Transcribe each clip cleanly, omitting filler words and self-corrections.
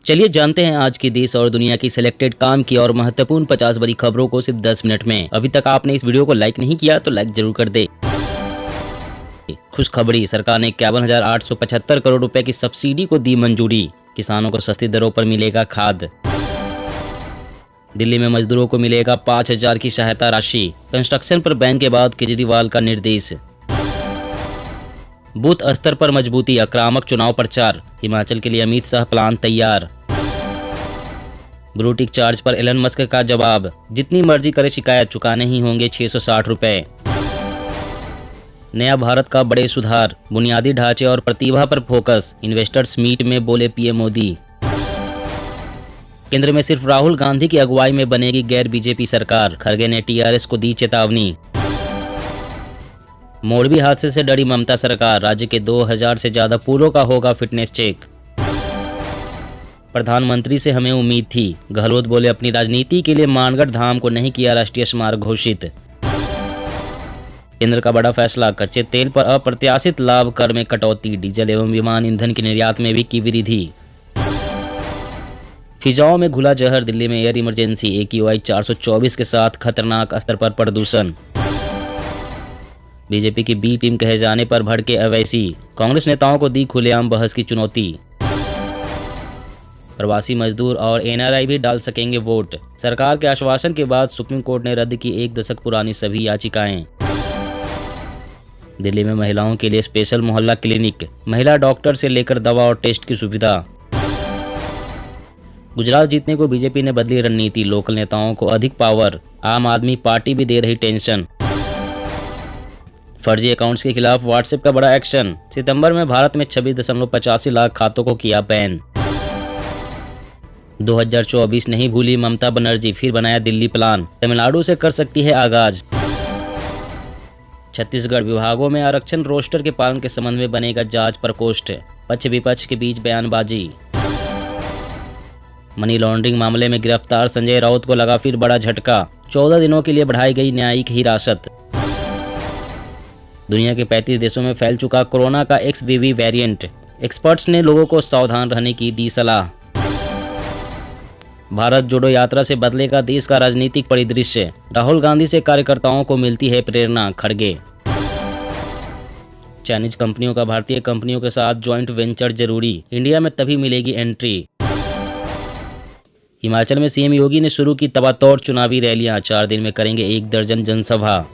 चलिए जानते हैं आज के देश और दुनिया की सिलेक्टेड काम की और महत्वपूर्ण 50 बड़ी खबरों को सिर्फ 10 मिनट में। अभी तक आपने इस वीडियो को लाइक नहीं किया तो लाइक जरूर कर दे। खुशखबरी, सरकार ने 51,875 करोड़ रुपए की सब्सिडी को दी मंजूरी। किसानों को सस्ती दरों पर मिलेगा खाद। दिल्ली में मजदूरों को मिलेगा 5,000 की सहायता राशि। कंस्ट्रक्शन पर बैन के बाद केजरीवाल का निर्देश। बूथ स्तर पर मजबूती, आक्रामक चुनाव प्रचार। हिमाचल के लिए अमित शाह प्लान तैयार। ब्लू टिक चार्ज पर एलन मस्क का जवाब, जितनी मर्जी करे शिकायत, चुकाने ही होंगे 660 रुपए। नया भारत का बड़े सुधार, बुनियादी ढांचे और प्रतिभा पर फोकस। इन्वेस्टर्स मीट में बोले पीएम मोदी। केंद्र में सिर्फ राहुल गांधी की अगुवाई में बनेगी गैर बीजेपी सरकार। खरगे ने टीआरएस को दी चेतावनी। मोरबी हादसे से डरी ममता सरकार, राज्य के 2000 से ज्यादा पुलों का होगा फिटनेस चेक। प्रधानमंत्री से हमें उम्मीद थी, गहलोत बोले अपनी राजनीति के लिए मानगढ़ धाम को नहीं किया राष्ट्रीय स्मारक घोषित। केंद्र का बड़ा फैसला, कच्चे तेल पर अप्रत्याशित लाभ कर में कटौती। डीजल एवं विमान ईंधन के निर्यात में भी की वृद्धि। फिजाओं में घुला जहर, दिल्ली में एयर इमरजेंसी। AQI 424 के साथ खतरनाक स्तर पर प्रदूषण। बीजेपी की बी टीम कहे जाने पर भड़के अवैसी। कांग्रेस नेताओं को दी खुलेआम बहस की चुनौती। प्रवासी मजदूर और NRI भी डाल सकेंगे वोट। सरकार के आश्वासन के बाद सुप्रीम कोर्ट ने रद्द की 1 दशक पुरानी सभी याचिकाएं। दिल्ली में महिलाओं के लिए स्पेशल मोहल्ला क्लिनिक, महिला डॉक्टर से लेकर दवा और टेस्ट की सुविधा। गुजरात जीतने को बीजेपी ने बदली रणनीति, लोकल नेताओं को अधिक पावर। आम आदमी पार्टी भी दे रही टेंशन। फर्जी अकाउंट्स के खिलाफ व्हाट्सएप का बड़ा एक्शन। सितंबर में भारत में 26.85 लाख खातों को किया बैन। 2024 नहीं भूली ममता बनर्जी, फिर बनाया दिल्ली प्लान। तमिलनाडु से कर सकती है आगाज। छत्तीसगढ़ विभागों में आरक्षण रोस्टर के पालन के संबंध में बनेगा जांच प्रकोष्ठ। पक्ष विपक्ष के बीच बयानबाजी। मनी लॉन्ड्रिंग मामले में गिरफ्तार संजय राउत को लगा फिर बड़ा झटका। 14 दिनों के लिए बढ़ाई गई न्यायिक हिरासत। दुनिया के 35 देशों में फैल चुका कोरोना का XBB वेरिएंट। एक्सपर्ट्स ने लोगों को सावधान रहने की दी सलाह। भारत जोड़ो यात्रा से बदलेगा देश का राजनीतिक परिदृश्य। राहुल गांधी से कार्यकर्ताओं को मिलती है प्रेरणा, खड़गे। चाइनीज कंपनियों का भारतीय कंपनियों के साथ ज्वाइंट वेंचर जरूरी, इंडिया में तभी मिलेगी एंट्री। हिमाचल में सीएम योगी ने शुरू की तबातौर चुनावी रैलियां, 4 दिन में करेंगे 1 दर्जन जनसभा।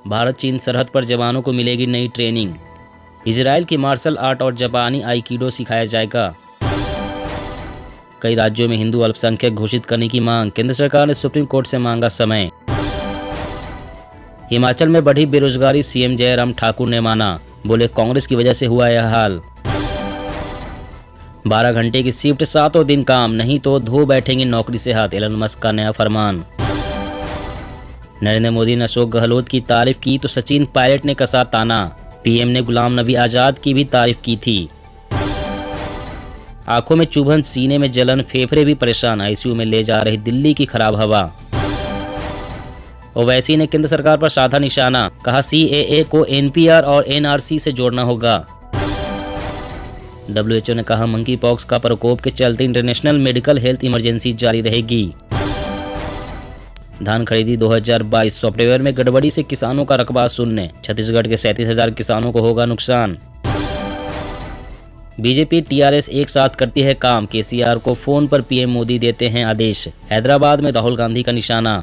भारत चीन सरहद पर जवानों को मिलेगी नई ट्रेनिंग। इजराइल की मार्शल आर्ट और जापानी आइकिडो सिखाया जाएगा। कई राज्यों में हिंदू अल्पसंख्यक घोषित करने की मांग, केंद्र सरकार ने सुप्रीम कोर्ट से मांगा समय। हिमाचल में बढ़ी बेरोजगारी, सीएम जयराम ठाकुर ने माना, बोले कांग्रेस की वजह से हुआ यह हाल। 12 घंटे की शिफ्ट, 7 दिन काम, नहीं तो धो बैठेंगे नौकरी से हाथ। एलन मस्क का नया फरमान। नरेंद्र मोदी ने अशोक गहलोत की तारीफ की तो सचिन पायलट ने कसा ताना। पीएम ने गुलाम नबी आजाद की भी तारीफ की थी। आंखों में चुभन, सीने में जलन, फेफड़े भी परेशान। आईसीयू में ले जा रही दिल्ली की खराब हवा। ओवैसी ने केंद्र सरकार पर साधा निशाना, कहा CAA को NPR और NRC से जोड़ना होगा। WHO ने कहा मंकी पॉक्स का प्रकोप के चलते इंटरनेशनल मेडिकल हेल्थ इमरजेंसी जारी रहेगी। धान खरीदी 2022, सॉफ्टवेयर में गड़बड़ी से किसानों का रकबा शून्य। छत्तीसगढ़ के 37,000 किसानों को होगा नुकसान। बीजेपी TRS एक साथ करती है काम, KCR को फोन पर पीएम मोदी देते हैं आदेश। हैदराबाद में राहुल गांधी का निशाना।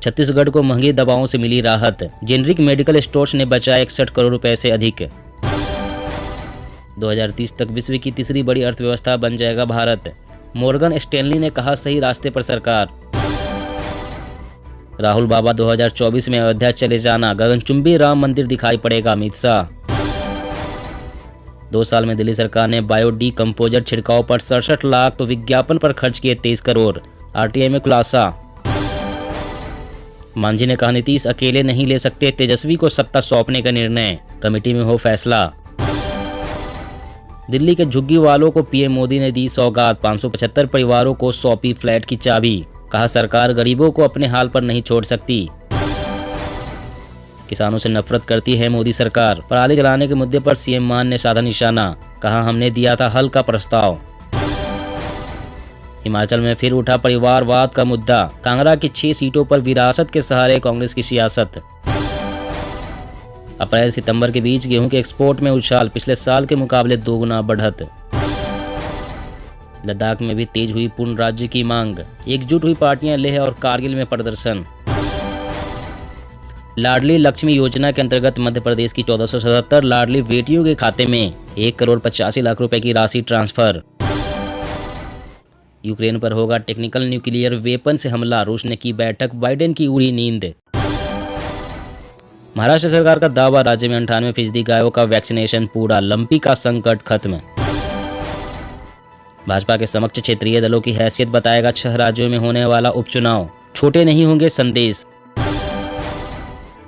छत्तीसगढ़ को महंगी दवाओं से मिली राहत, जेनरिक मेडिकल स्टोर्स ने बचाए 61 करोड़ रुपए से अधिक। 2030 तक विश्व की तीसरी बड़ी अर्थव्यवस्था बन जाएगा भारत, मॉर्गन स्टैनली ने कहा, सही रास्ते पर सरकार। राहुल बाबा 2024 में अयोध्या चले जाना, गगनचुंबी राम मंदिर दिखाई पड़ेगा, अमित शाह। 2 साल में दिल्ली सरकार ने बायो डीकम्पोजर छिड़काव पर 67 लाख तो विज्ञापन पर खर्च किए 23 करोड़। RTI में खुलासा। मांझी ने कहा नीतीश अकेले नहीं ले सकते, तेजस्वी को सत्ता सौंपने का निर्णय, कमेटी में हो फैसला। दिल्ली के झुग्गी वालों को पीएम मोदी ने दी सौगात, 575 परिवारों को सौंपी फ्लैट की चाबी, कहा सरकार गरीबों को अपने हाल पर नहीं छोड़ सकती। किसानों से नफरत करती है मोदी सरकार, पराली जलाने के मुद्दे पर सीएम मान ने साधा निशाना, कहा हमने दिया था हल का प्रस्ताव। हिमाचल में फिर उठा परिवारवाद का मुद्दा, कांगड़ा की 6 सीटों पर विरासत के सहारे कांग्रेस की सियासत। अप्रैल सितंबर के बीच गेहूं के एक्सपोर्ट में उछाल, पिछले साल के मुकाबले 2 गुना बढ़त। लद्दाख में भी तेज हुई पूर्ण राज्य की मांग, एकजुट हुई पार्टियां, लेह और कारगिल में प्रदर्शन। लाडली लक्ष्मी योजना के अंतर्गत मध्य प्रदेश की 1477 लाडली बेटियों के खाते में 1,85,00,000 रुपए की राशि ट्रांसफर। यूक्रेन पर होगा टेक्निकल न्यूक्लियर वेपन से हमला, रूस ने की बैठक, बाइडेन की उड़ी नींद। महाराष्ट्र सरकार का दावा, राज्य में 98% गायों का वैक्सीनेशन पूरा, लंपी का संकट खत्म। भाजपा के समक्ष क्षेत्रीय दलों की हैसियत बताएगा 6 राज्यों में होने वाला उपचुनाव, छोटे नहीं होंगे संदेश।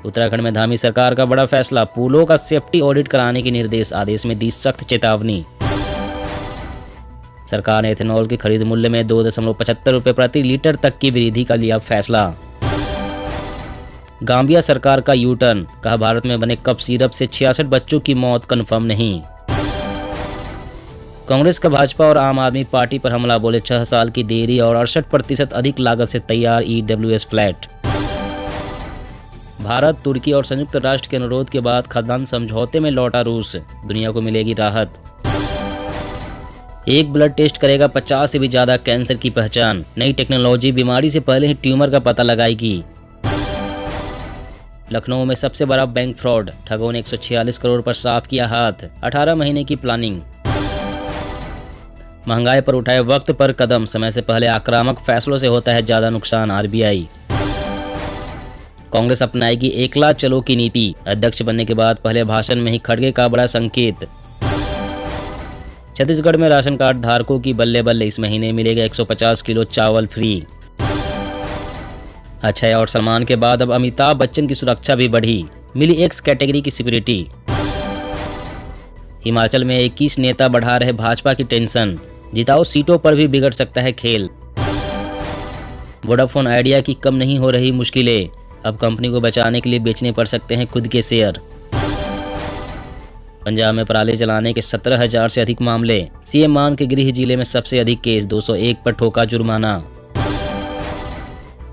उत्तराखंड में धामी सरकार का बड़ा फैसला, पुलों का सेफ्टी ऑडिट कराने के निर्देश, आदेश में दी सख्त चेतावनी। सरकार ने एथेनॉल की खरीद मूल्य में 2.75 रुपए प्रति लीटर तक की वृद्धि का लिया फैसला। गाम्बिया सरकार का यू टर्न, कहा भारत में बने कफ सिरप से 66 बच्चों की मौत कंफर्म नहीं। कांग्रेस का भाजपा और आम आदमी पार्टी पर हमला, बोले 6 साल की देरी और 68% अधिक लागत से तैयार EWS फ्लैट। भारत, तुर्की और संयुक्त राष्ट्र के अनुरोध के बाद खाद्यान्न समझौते में लौटा रूस, दुनिया को मिलेगी राहत। एक ब्लड टेस्ट करेगा 50 से भी ज्यादा कैंसर की पहचान, नई टेक्नोलॉजी बीमारी से पहले ही ट्यूमर का पता लगाएगी। लखनऊ में सबसे बड़ा बैंक फ्रॉड, ठगों ने 146 करोड़ पर साफ किया हाथ, 18 महीने की प्लानिंग। महंगाई पर उठाए वक्त पर कदम, समय से पहले आक्रामक फैसलों से होता है ज्यादा नुकसान, RBI। कांग्रेस अपनाएगी एकला चलो की नीति, अध्यक्ष बनने के बाद पहले भाषण में ही खड़गे का बड़ा संकेत। छत्तीसगढ़ में राशन कार्ड धारकों की बल्ले बल्ले, इस महीने मिलेगा 150 किलो चावल फ्री। अक्षय और सलमान के बाद अब अमिताभ बच्चन की सुरक्षा भी बढ़ी, मिली X कैटेगरी की सिक्योरिटी। हिमाचल में 21 नेता बढ़ा रहे भाजपा की टेंशन, जिताओ सीटों पर भी बिगड़ सकता है खेल। वोडाफोन आइडिया की कम नहीं हो रही मुश्किलें, अब कंपनी को बचाने के लिए बेचने पड़ सकते हैं खुद के शेयर। पंजाब में पराली जलाने के 17,000 से अधिक मामले, CM मान के गृह जिले में सबसे अधिक केस, 201 पर ठोका जुर्माना।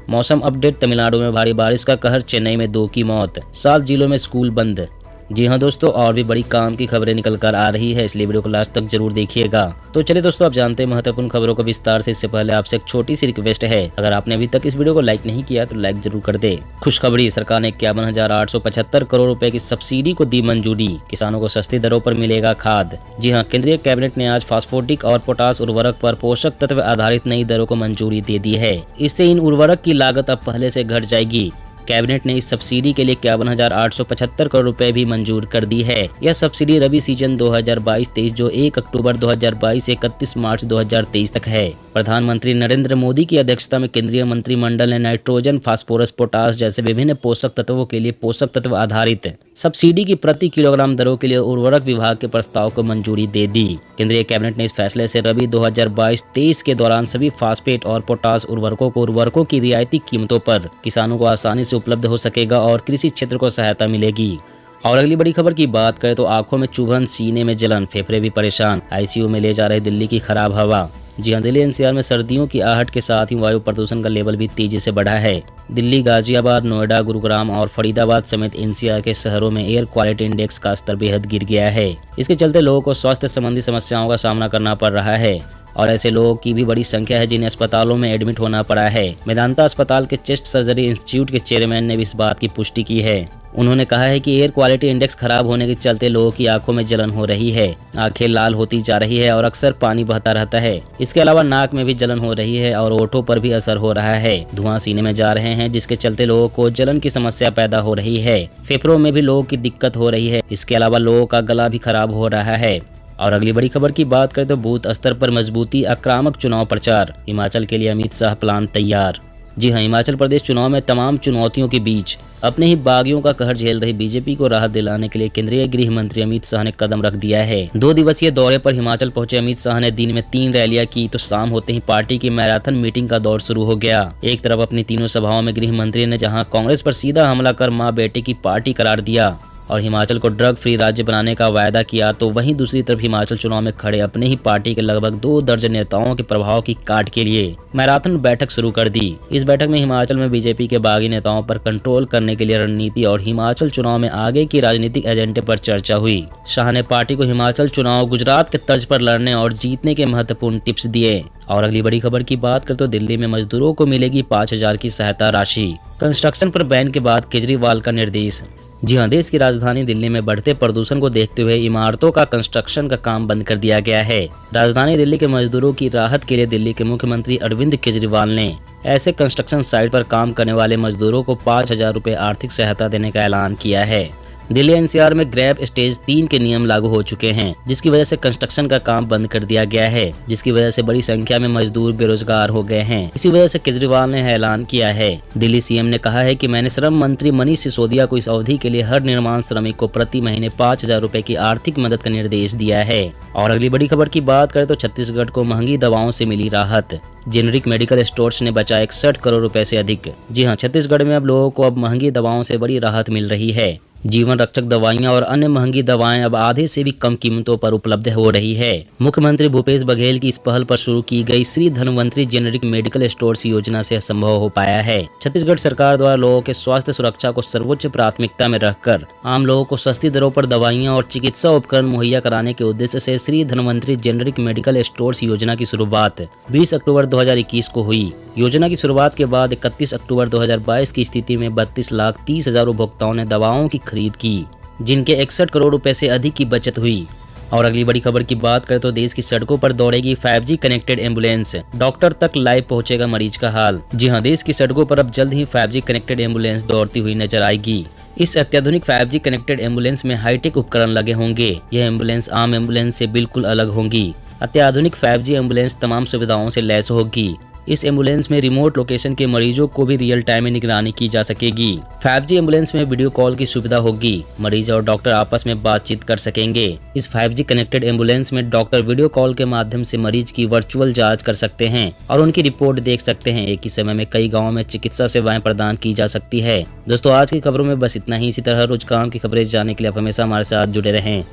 मौसम अपडेट, तमिलनाडु में भारी बारिश का कहर, चेन्नई में 2 की मौत, 7 जिलों में स्कूल बंद। जी हाँ दोस्तों, और भी बड़ी काम की खबरें निकल कर आ रही है, इसलिए वीडियो को लास्ट तक जरूर देखिएगा। तो चलिए दोस्तों, आप जानते हैं महत्वपूर्ण खबरों को विस्तार से। इससे पहले आपसे एक छोटी सी रिक्वेस्ट है, अगर आपने अभी तक इस वीडियो को लाइक नहीं किया तो लाइक जरूर कर दे। खुशखबरी, सरकार ने 51,875 करोड़ रुपए की सब्सिडी को दी मंजूरी, किसानों को सस्ती दरों पर मिलेगा खाद। जी हाँ, केंद्रीय कैबिनेट ने आज फास्फोटिक और पोटास उर्वरक पर पोषक तत्व आधारित नई दरों को मंजूरी दे दी है। इससे इन उर्वरक की लागत अब पहले से घट जाएगी। कैबिनेट ने इस सब्सिडी के लिए 51,875 करोड़ रुपए भी मंजूर कर दी है। यह सब्सिडी रबी सीजन 2022-23 जो 1 अक्टूबर 2022 से 31 मार्च 2023 तक है। प्रधानमंत्री नरेंद्र मोदी की अध्यक्षता में केंद्रीय मंत्रिमंडल ने नाइट्रोजन, फास्फोरस, पोटास जैसे विभिन्न पोषक तत्वों के लिए पोषक तत्व आधारित सब्सिडी की प्रति किलोग्राम दरों के लिए उर्वरक विभाग के प्रस्ताव को मंजूरी दे दी। केंद्रीय कैबिनेट ने इस फैसले से रबी 2022-23 के दौरान सभी फास्फेट और पोटास उर्वरकों की रियायती कीमतों पर किसानों को आसानी से उपलब्ध हो सकेगा और कृषि क्षेत्र को सहायता मिलेगी। और अगली बड़ी खबर की बात करें तो आंखों में चुभन, सीने में जलन, फेफड़े भी परेशान, ICU में ले जा रहे दिल्ली की खराब हवा। जी हाँ, दिल्ली NCR में सर्दियों की आहट के साथ ही वायु प्रदूषण का लेवल भी तेजी से बढ़ा है। दिल्ली, गाजियाबाद, नोएडा, गुरुग्राम और फरीदाबाद समेत NCR के शहरों में एयर क्वालिटी इंडेक्स का स्तर बेहद गिर गया है। इसके चलते लोगों को स्वास्थ्य संबंधी समस्याओं का सामना करना पड़ रहा है और ऐसे लोगों की भी बड़ी संख्या है जिन्हें अस्पतालों में एडमिट होना पड़ा है। मेदांता अस्पताल के चेस्ट सर्जरी इंस्टीट्यूट के चेयरमैन ने भी इस बात की पुष्टि की है। उन्होंने कहा है कि एयर क्वालिटी इंडेक्स खराब होने के चलते लोगों की आंखों में जलन हो रही है, आंखें लाल होती जा रही है और अक्सर पानी बहता रहता है। इसके अलावा नाक में भी जलन हो रही है और होठों पर भी असर हो रहा है। धुआं सीने में जा रहे हैं जिसके चलते लोगों को जलन की समस्या पैदा हो रही है। फेफड़ों में भी लोगों की दिक्कत हो रही है। इसके अलावा लोगों का गला भी खराब हो रहा है। और अगली बड़ी खबर की बात करें तो बूथ स्तर पर मजबूती, आक्रामक चुनाव प्रचार, हिमाचल के लिए अमित शाह प्लान तैयार। जी हाँ, हिमाचल प्रदेश चुनाव में तमाम चुनौतियों के बीच अपने ही बागियों का कहर झेल रही बीजेपी को राहत दिलाने के लिए केंद्रीय गृह मंत्री अमित शाह ने कदम रख दिया है। 2 दिवसीय दौरे पर हिमाचल पहुंचे अमित शाह ने दिन में 3 रैलियां की तो शाम होते ही पार्टी की मैराथन मीटिंग का दौर शुरू हो गया। एक तरफ अपनी तीनों सभाओं में गृह मंत्री ने जहां कांग्रेस पर सीधा हमला कर मां बेटे की पार्टी करार दिया, और हिमाचल को ड्रग फ्री राज्य बनाने का वायदा किया, तो वहीं दूसरी तरफ हिमाचल चुनाव में खड़े अपने ही पार्टी के लगभग 2 दर्जन नेताओं के प्रभाव की काट के लिए मैराथन बैठक शुरू कर दी। इस बैठक में हिमाचल में बीजेपी के बागी नेताओं पर कंट्रोल करने के लिए रणनीति और हिमाचल चुनाव में आगे की राजनीतिक एजेंडे पर चर्चा हुई। शाह ने पार्टी को हिमाचल चुनाव गुजरात के तर्ज पर लड़ने और जीतने के महत्वपूर्ण टिप्स दिए। और अगली बड़ी खबर की बात करें तो दिल्ली में मजदूरों को मिलेगी 5,000 की सहायता राशि। कंस्ट्रक्शन पर बैन के बाद केजरीवाल का निर्देश। जी हां, देश की राजधानी दिल्ली में बढ़ते प्रदूषण को देखते हुए इमारतों का कंस्ट्रक्शन का काम बंद कर दिया गया है। राजधानी दिल्ली के मजदूरों की राहत के लिए दिल्ली के मुख्यमंत्री अरविंद केजरीवाल ने ऐसे कंस्ट्रक्शन साइट पर काम करने वाले मजदूरों को 5,000 रुपए आर्थिक सहायता देने का ऐलान किया है। दिल्ली एनसीआर में ग्रैब स्टेज 3 के नियम लागू हो चुके हैं, जिसकी वजह से कंस्ट्रक्शन का काम बंद कर दिया गया है, जिसकी वजह से बड़ी संख्या में मजदूर बेरोजगार हो गए हैं। इसी वजह से केजरीवाल ने ऐलान किया है। दिल्ली सीएम ने कहा है कि मैंने श्रम मंत्री मनीष सिसोदिया को इस अवधि के लिए हर निर्माण श्रमिक को प्रति महीने 5,000 रुपए की आर्थिक मदद का निर्देश दिया है। और अगली बड़ी खबर की बात करें तो छत्तीसगढ़ को महंगी दवाओं से मिली राहत। जेनेरिक मेडिकल स्टोर्स ने बचाए 61 करोड़ रुपए से अधिक। जी हाँ, छत्तीसगढ़ में अब लोगों को अब महंगी दवाओं से बड़ी राहत मिल रही है। जीवन रक्षक दवाइयां और अन्य महंगी दवाएं अब आधे से भी कम कीमतों पर उपलब्ध हो रही है। मुख्यमंत्री भूपेश बघेल की इस पहल पर शुरू की गई Shri Dhanvantari generic medical stores योजना से संभव हो पाया है। छत्तीसगढ़ सरकार द्वारा लोगों के स्वास्थ्य सुरक्षा को सर्वोच्च प्राथमिकता में रखकर आम लोगों को सस्ती दरों पर दवाइयां और चिकित्सा उपकरण मुहैया कराने के उद्देश्य से Shri Dhanvantari generic medical stores योजना की शुरुआत 20 अक्टूबर 2021 को हुई। योजना की शुरुआत के बाद 31 अक्टूबर 2022 की स्थिति में 32,30,000 उपभोक्ताओं ने दवाओं की खरीद की, जिनके 61 करोड़ रुपए से अधिक की बचत हुई। और अगली बड़ी खबर की बात करें तो देश की सड़कों पर दौड़ेगी 5G कनेक्टेड एम्बुलेंस, डॉक्टर तक लाइव पहुंचेगा मरीज का हाल। जी हां, देश की सड़कों पर अब जल्द ही 5G कनेक्टेड एम्बुलेंस दौड़ती हुई नजर आएगी। इस अत्याधुनिक 5G कनेक्टेड एम्बुलेंस में हाईटेक उपकरण लगे होंगे। यह एम्बुलेंस आम एम्बुलेंस से बिल्कुल अलग होंगी। अत्याधुनिक 5G एम्बुलेंस तमाम सुविधाओं से लैस होगी। इस एम्बुलेंस में रिमोट लोकेशन के मरीजों को भी रियल टाइम में निगरानी की जा सकेगी। 5G एम्बुलेंस में वीडियो कॉल की सुविधा होगी। मरीज और डॉक्टर आपस में बातचीत कर सकेंगे। इस 5G कनेक्टेड एम्बुलेंस में डॉक्टर वीडियो कॉल के माध्यम से मरीज की वर्चुअल जांच कर सकते हैं और उनकी रिपोर्ट देख सकते हैं। एक ही समय में कई गाँवों में चिकित्सा सेवाएं प्रदान की जा सकती है। दोस्तों, आज की खबरों में बस इतना ही। इसी तरह रोज काम की खबरें जानने के लिए आप हमेशा हमारे साथ जुड़े रहें।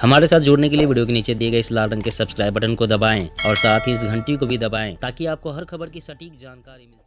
हमारे साथ जुड़ने के लिए वीडियो के नीचे दिए गए इस लाल रंग के सब्सक्राइब बटन को दबाएं और साथ ही इस घंटी को भी दबाएं, ताकि आपको हर खबर की सटीक जानकारी मिल सके।